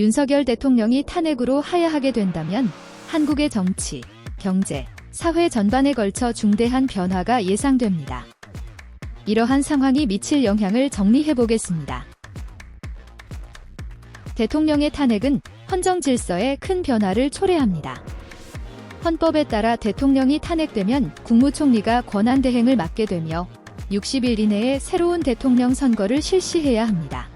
윤석열 대통령이 탄핵으로 하야하게 된다면 한국의 정치, 경제, 사회 전반에 걸쳐 중대한 변화가 예상됩니다. 이러한 상황이 미칠 영향을 정리해보겠습니다. 대통령의 탄핵은 헌정 질서에 큰 변화를 초래합니다. 헌법에 따라 대통령이 탄핵되면 국무총리가 권한대행을 맡게 되며 60일 이내에 새로운 대통령 선거를 실시해야 합니다.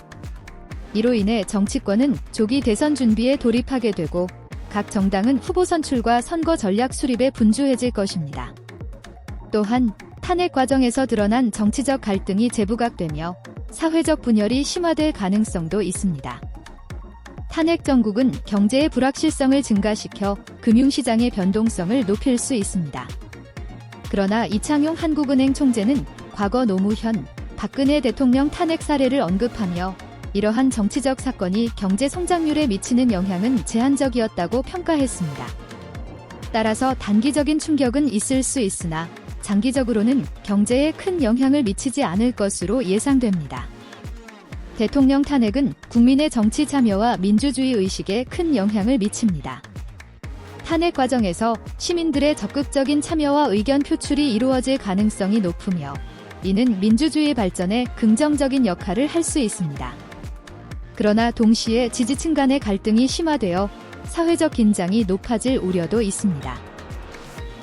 이로 인해 정치권은 조기 대선 준비에 돌입하게 되고 각 정당은 후보 선출과 선거 전략 수립에 분주해질 것입니다. 또한 탄핵 과정에서 드러난 정치적 갈등이 재부각되며 사회적 분열이 심화될 가능성도 있습니다. 탄핵 정국은 경제의 불확실성을 증가시켜 금융시장의 변동성을 높일 수 있습니다. 그러나 이창용 한국은행 총재는 과거 노무현, 박근혜 대통령 탄핵 사례를 언급하며 이러한 정치적 사건이 경제 성장률에 미치는 영향은 제한적이었다고 평가했습니다. 따라서 단기적인 충격은 있을 수 있으나 장기적으로는 경제에 큰 영향을 미치지 않을 것으로 예상됩니다. 대통령 탄핵은 국민의 정치 참여와 민주주의 의식에 큰 영향을 미칩니다. 탄핵 과정에서 시민들의 적극적인 참여와 의견 표출이 이루어질 가능성이 높으며 이는 민주주의 발전에 긍정적인 역할을 할 수 있습니다. 그러나 동시에 지지층 간의 갈등이 심화되어 사회적 긴장이 높아질 우려도 있습니다.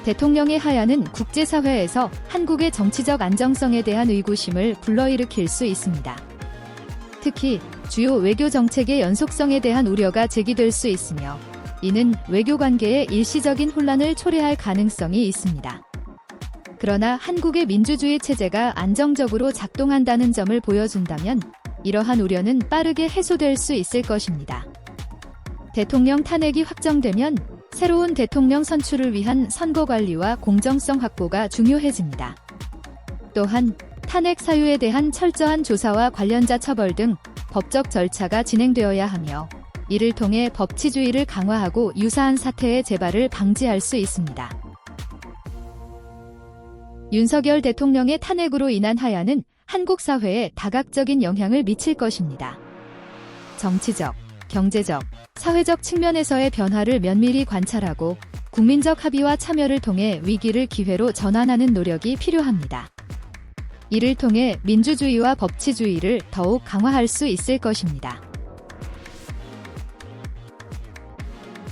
대통령의 하야는 국제사회에서 한국의 정치적 안정성에 대한 의구심을 불러일으킬 수 있습니다. 특히 주요 외교 정책의 연속성에 대한 우려가 제기될 수 있으며 이는 외교 관계에 일시적인 혼란을 초래할 가능성이 있습니다. 그러나 한국의 민주주의 체제가 안정적으로 작동한다는 점을 보여준다면 이러한 우려는 빠르게 해소될 수 있을 것입니다. 대통령 탄핵이 확정되면 새로운 대통령 선출을 위한 선거 관리와 공정성 확보가 중요해집니다. 또한 탄핵 사유에 대한 철저한 조사와 관련자 처벌 등 법적 절차가 진행되어야 하며 이를 통해 법치주의를 강화하고 유사한 사태의 재발을 방지할 수 있습니다. 윤석열 대통령의 탄핵으로 인한 하야는 한국 사회에 다각적인 영향을 미칠 것입니다. 정치적, 경제적, 사회적 측면에서의 변화를 면밀히 관찰하고 국민적 합의와 참여를 통해 위기를 기회로 전환하는 노력이 필요합니다. 이를 통해 민주주의와 법치주의를 더욱 강화할 수 있을 것입니다.